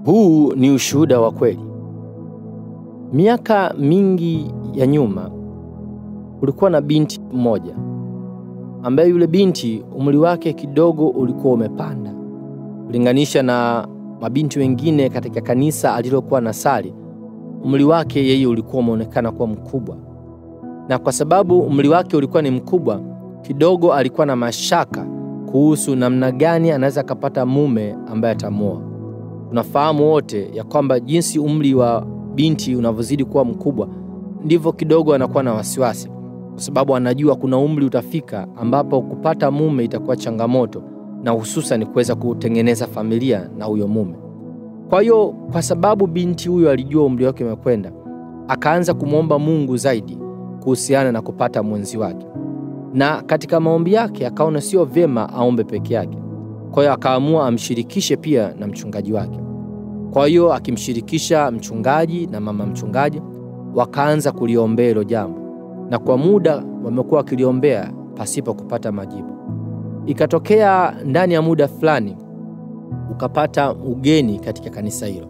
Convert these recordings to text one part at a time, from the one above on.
Huu ni ushuhuda wa kweli. Miaka mingi ya nyuma kulikuwa na binti mmoja ambaye yule binti umri wake kidogo ulikuwa umepanda kulinganisha na mabinti wengine katika kanisa alilokuwa nasali. Umri wake yeye ulikuwa umeonekana kuwa mkubwa, na kwa sababu umri wake ulikuwa ni mkubwa kidogo, alikuwa na mashaka kuhusu namna gani anaweza kupata mume ambaye atamuoa. Tunafahamu wote ya kwamba jinsi umri wa binti unavyozidi kuwa mkubwa ndivyo kidogo anakuwa na wasiwasi, kwa sababu anajua kuna umri utafika ambapo kupata mume itakuwa changamoto, na hususan kuweza kutengeneza familia na huyo mume. Kwa hiyo kwa sababu binti huyo alijua umri wake umekwenda, akaanza kumuomba Mungu zaidi kuhusiana na kupata mwenzi wake. Na katika maombi yake akaona sio vyema aombe peke yake. Kwa hiyo akaamua amshirikishe pia na mchungaji wake. Kwa hiyo akimshirikisha mchungaji na mama mchungaji, wakaanza kuliombea hilo jambo. Na kwa muda wamekuwa wakiliombea pasipo kupata majibu. Ikatokea ndani ya muda fulani ukapata ugeni katika kanisa hilo.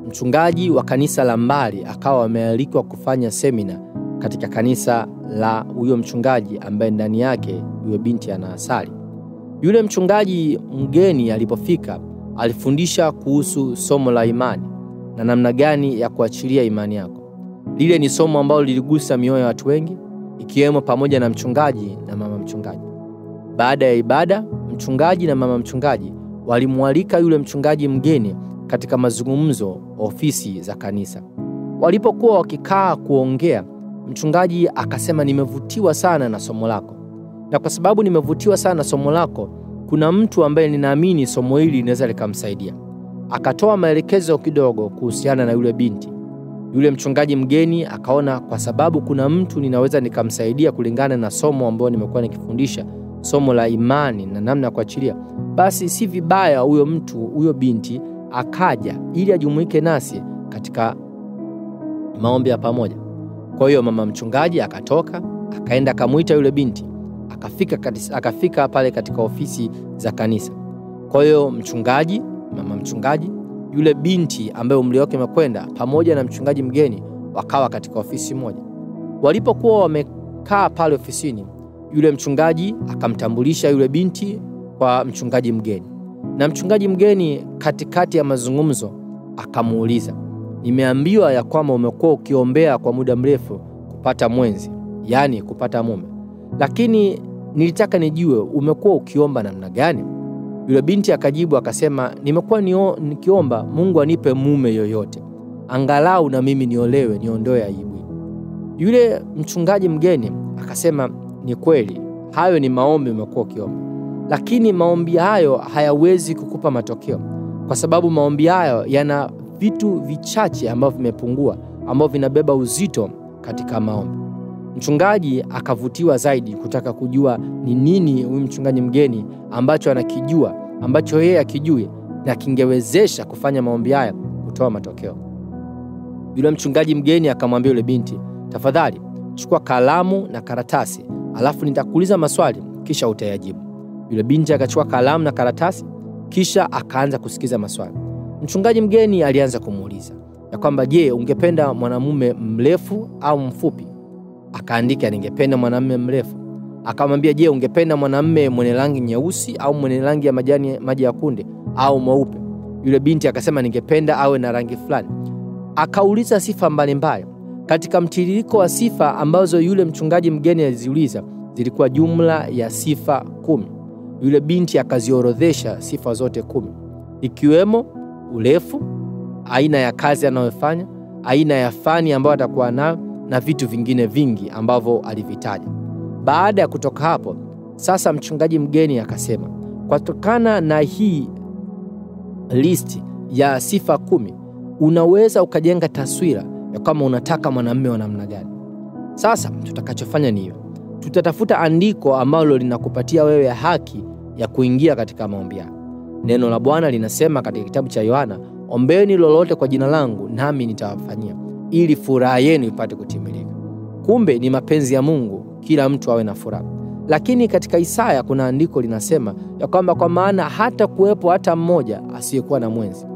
Mchungaji wa kanisa la mbali akawa amealikwa kufanya semina katika kanisa la huyo mchungaji ambaye ndani yake yule binti anasali. Yule mchungaji mgeni alipofika alifundisha kuhusu somo la imani na namna gani ya kuachilia imani yako. Lile ni somo ambalo liligusa mioyo ya watu wengi, ikiwemo pamoja na mchungaji na mama mchungaji. Baada ya ibada, mchungaji na mama mchungaji walimwalika yule mchungaji mgeni katika mazungumzo ofisi za kanisa. Walipokuwa wakikaa kuongea, mchungaji akasema, nimevutiwa sana na somo lako. Na kwa sababu nimevutiwa sana na somo lako, kuna mtu ambaye ninaamini somo hili linaweza likamsaidia. Akatoa maelekezo kidogo kuhusiana na yule binti. Yule mchungaji mgeni akaona kwa sababu kuna mtu ninaweza nikamsaidia kulingana na somo ambalo nimekuwa nikifundisha, somo la imani na namna ya kuachilia, basi si vibaya huyo binti akaja ili ajumuike nasi katika maombi ya pamoja. Kwa hiyo mama mchungaji akatoka, akaenda akamuita yule binti, akafika pale katika ofisi za kanisa. Kwa hiyo mchungaji, mama mchungaji, yule binti ambaye umri wake umekwenda pamoja na mchungaji mgeni wakawa katika ofisi moja. Walipokuwa wamekaa pale ofisini, yule mchungaji akamtambulisha yule binti kwa mchungaji mgeni. Na mchungaji mgeni katikati ya mazungumzo akamuuliza, nimeambiwa ya kwamba umekuwa ukiombea kwa muda mrefu kupata mwenzi, yani kupata mume. Lakini nilitaka nijue umekuwa ukiomba namna gani? Yule binti akajibu akasema, nimekuwa nikiomba Mungu anipe mume yoyote, angalau na mimi niolewe, niondoe aibu. Yule mchungaji mgeni akasema, ni kweli, hayo ni maombi umekuwa ukiomba. Lakini maombi hayo hayawezi kukupa matokeo, kwa sababu maombi hayo yana vitu vichache ambavyo vimepungua, ambavyo vinabeba uzito katika maombi. Mchungaji akavutiwa zaidi kutaka kujua ni nini huyu mchungaji mgeni ambacho anakijua, ambacho yeye akijui, na kingewezesha kufanya maombi haya kutoa matokeo. Yule mchungaji mgeni akamwambia yule binti, tafadhali chukua kalamu na karatasi, alafu nitakuuliza maswali kisha utayajibu. Yule binti akachukua kalamu na karatasi kisha akaanza kusikiza maswali. Mchungaji mgeni alianza kumuuliza ya kwamba, je, ungependa mwanamume mrefu au mfupi? Akaandika, ningependa mwanamume mrefu. Akamwambia, je, ungependa mwanamume mwenye rangi nyeusi au mwenye rangi ya maji ya kunde au mweupe? Yule binti akasema, ningependa awe na rangi fulani. Akauliza sifa mbalimbali. Katika mtiririko wa sifa ambazo yule mchungaji mgeni aliziuliza, zilikuwa jumla ya sifa 10. Yule binti akaziorodhesha sifa zote 10, ikiwemo urefu, aina ya kazi anayofanya, aina ya fani ambayo atakuwa nayo, na vitu vingine vingi ambavyo alivitaja. Baada ya kutoka hapo, sasa mchungaji mgeni akasema, kutokana na hii listi ya sifa 10, unaweza ukajenga taswira ya kama unataka mwanamume wa namna gani. Sasa tutakachofanya ni hiyo, tutatafuta andiko ambalo linakupatia wewe haki ya kuingia katika maombi yako. Neno la Bwana linasema katika kitabu cha Yohana, ombeni lolote kwa jina langu nami nitawafanyia, ili furaha yenu ipate kutimilika. Kumbe ni mapenzi ya Mungu kila mtu awe na furaha. Lakini katika Isaya kuna andiko linasema ya kwamba kwa maana hata kuwepo hata mmoja asiyekuwa na mwenzi.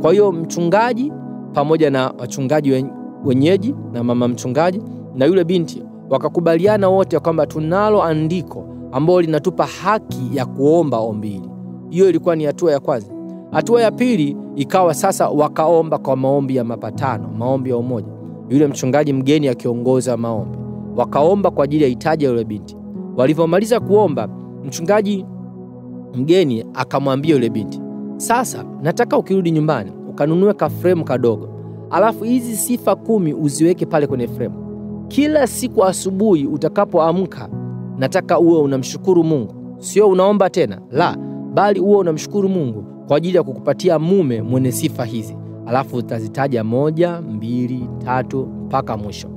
Kwa hiyo mchungaji pamoja na wachungaji wenyeji na mama mchungaji na yule binti wakakubaliana wote kwamba tunalo andiko ambalo linatupa haki ya kuomba ombi hili. Hiyo ilikuwa ni hatua ya kwanza. Hatua ya pili ikawa sasa wakaomba kwa maombi ya mapatano, maombi ya umoja. Yule mchungaji mgeni akiongoza maombi. Wakaomba kwa ajili ya hitaji ya yule binti. Walipomaliza kuomba, mchungaji mgeni akamwambia yule binti, "Sasa nataka ukirudi nyumbani ukanunue ka frame kadogo. Alafu hizi sifa 10 uziweke pale kwenye frame. Kila siku asubuhi utakapoamka, nataka uwe unamshukuru Mungu. Sio unaomba tena, la, bali uwe unamshukuru Mungu kwa ajili ya kukupatia mume mwenye sifa hizi. Alafu utazitaja 1, 2, 3 mpaka mwisho."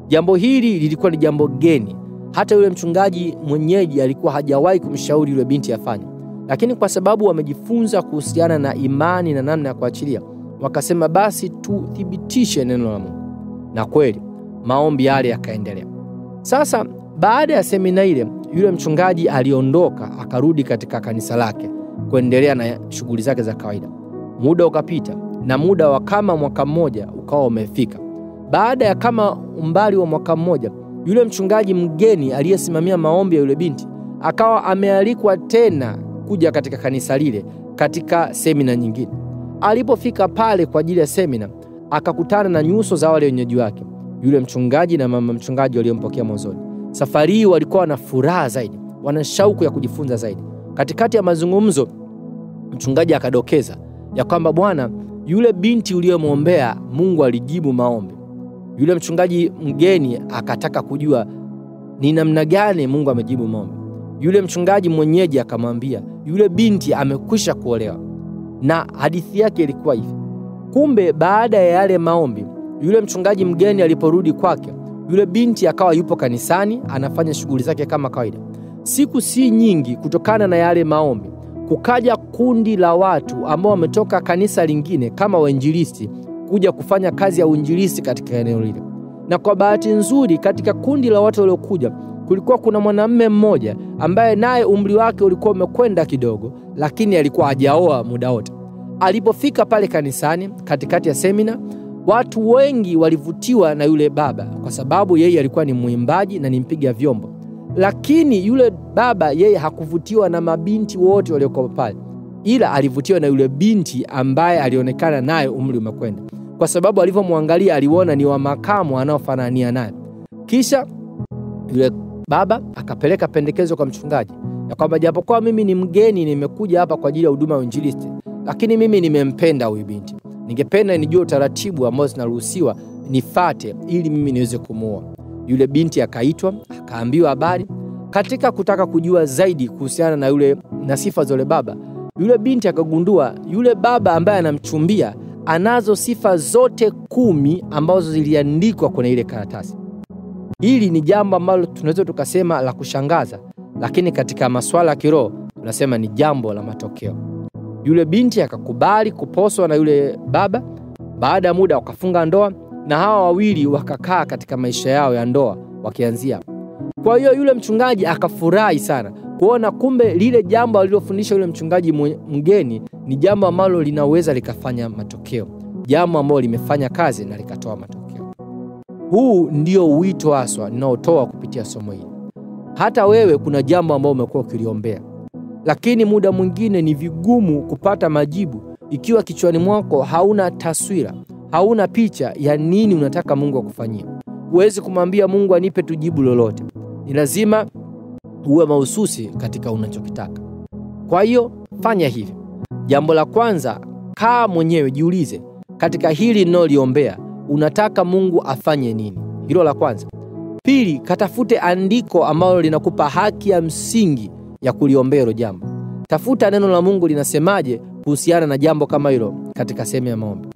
Jambo hili lilikuwa ni jambo geni. Hata yule mchungaji mwenyeji alikuwa hajawahi kumshauri yule binti afanye. Lakini kwa sababu wamejifunza kuhusiana na imani na namna ya kuachilia, wakasema basi tuthibitishe neno la Mungu. Na kweli maombi yale yakaendelea. Sasa baada ya semina ile, yule mchungaji aliondoka akarudi katika kanisa lake kuendelea na shughuli zake za kawaida. Muda ukapita na muda wa kama mwaka mmoja ukawa umefika. Baada ya kama umbali wa mwaka mmoja, yule mchungaji mgeni aliyesimamia maombi ya yule binti akawa amealikwa tena kuja katika kanisa lile katika semina nyingine. Alipofika pale kwa ajili ya semina, akakutana na nyuso za wale wenyeji wake, yule mchungaji na mama mchungaji waliompokea mwanzoni. Safari hii walikuwa na furaha zaidi, wana shauku ya kujifunza zaidi. Katikati ya mazungumzo, mchungaji akadokeza ya kwamba, "Bwana, yule binti uliyemwombea Mungu alijibu maombi." Yule mchungaji mgeni akataka kujua ni namna gani Mungu amejibu maombi. Yule mchungaji mwenyeji akamwambia, "Yule binti amekwisha kuolewa." Na hadithi yake ilikuwa hivi. Kumbe baada ya yale maombi, yule mchungaji mgeni aliporudi kwake, yule binti akawa yupo kanisani anafanya shughuli zake kama kawaida. Siku si nyingi kutokana na yale maombi, kukaja kundi la watu ambao wametoka kanisa lingine kama wainjilisti kuja kufanya kazi ya uinjilisti katika eneo lile. Na kwa bahati nzuri, katika kundi la watu waliokuja kulikuwa kuna mwanamume mmoja ambaye naye umri wake ulikuwa umekwenda kidogo, lakini alikuwa hajaoa muda wote. Alipofika pale kanisani katikati ya semina, watu wengi walivutiwa na yule baba kwa sababu yeye alikuwa ni mwimbaji na ni mpiga vyombo. Lakini yule baba yeye hakuvutiwa na mabinti wote waliokuwa pale, ila alivutiwa na yule binti ambaye alionekana naye umri umekwenda, kwa sababu alivyomwangalia aliona ni wa makamu anaofanania naye. Kisha yule baba akapeleka pendekezo kwa mchungaji ya kwamba, "Japokuwa mimi ni mgeni, nimekuja hapa kwa ajili ya huduma ya uinjilisti, lakini mimi nimempenda huyu binti. Ningependa nijue utaratibu ambao zinaruhusiwa nifate ili mimi niweze kumuoa." Yule binti akaitwa, akaambiwa habari. Katika kutaka kujua zaidi kuhusiana na yule na sifa za yule baba, yule binti akagundua yule baba ambaye anamchumbia anazo sifa zote 10 ambazo ziliandikwa kwenye ile karatasi. Hili ni jambo ambalo tunaweza tukasema la kushangaza, lakini katika masuala ya kiroho tunasema ni jambo la matokeo. Yule binti akakubali kuposwa na yule baba. Baada ya muda wakafunga ndoa, na hawa wawili wakakaa katika maisha yao ya ndoa wakianzia. Kwa hiyo yule mchungaji akafurahi sana kuona kumbe lile jambo alilofundisha yule mchungaji mgeni ni jambo ambalo linaweza likafanya matokeo, jambo ambalo limefanya kazi na likatoa matokeo. Huu ndio wito haswa ninaotoa kupitia somo hili. Hata wewe kuna jambo ambalo umekuwa ukiliombea, lakini muda mwingine ni vigumu kupata majibu ikiwa kichwani mwako hauna taswira, hauna picha ya nini unataka Mungu akufanyie. Huwezi kumwambia Mungu anipe tu jibu lolote. Ni lazima uwe mahususi katika unachokitaka. Kwa hiyo fanya hivi. Jambo la kwanza, kaa mwenyewe jiulize, katika hili ninaloliombea unataka Mungu afanye nini? Hilo la kwanza. Pili, katafute andiko ambalo linakupa haki ya msingi ya kuliombea hilo jambo. Tafuta neno la Mungu linasemaje kuhusiana na jambo kama hilo katika sehemu ya maombi.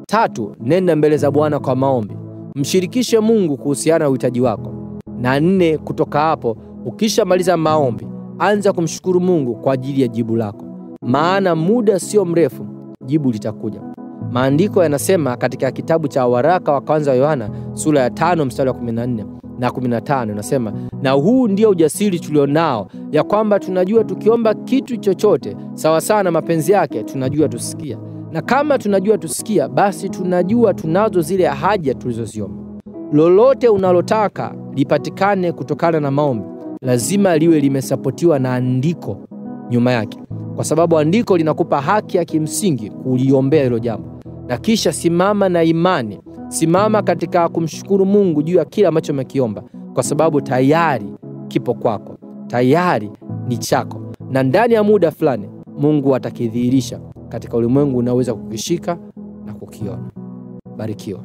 Tatu, nenda mbele za Bwana kwa maombi. Mshirikishe Mungu kuhusiana na uhitaji wako. Na 4, kutoka hapo ukishamaliza maombi, anza kumshukuru Mungu kwa ajili ya jibu lako. Maana muda sio mrefu jibu litakuja. Maandiko yanasema katika kitabu cha waraka wa kwanza wa Yohana sura ya 5 mstari wa 14 na 15, inasema, "Na huu ndio ujasiri tulionao, ya kwamba tunajua tukiomba kitu chochote sawa sawa na mapenzi yake, tunajua tusikia. Na kama tunajua tusikia, basi tunajua tunazo zile haja tulizoziomba. Lolote unalotaka lipatikane kutokana na maombi, lazima liwe limesapotiwa na andiko nyuma yake, kwa sababu andiko linakupa haki ya kimsingi kuliombea hilo jambo. Na kisha simama na imani, simama katika kumshukuru Mungu juu ya kila ambacho umekiomba, kwa sababu tayari kipo kwako, tayari ni chako, na ndani ya muda fulani Mungu atakidhihirisha katika ulimwengu unaweza kukishika na kukiona. Barikiwa.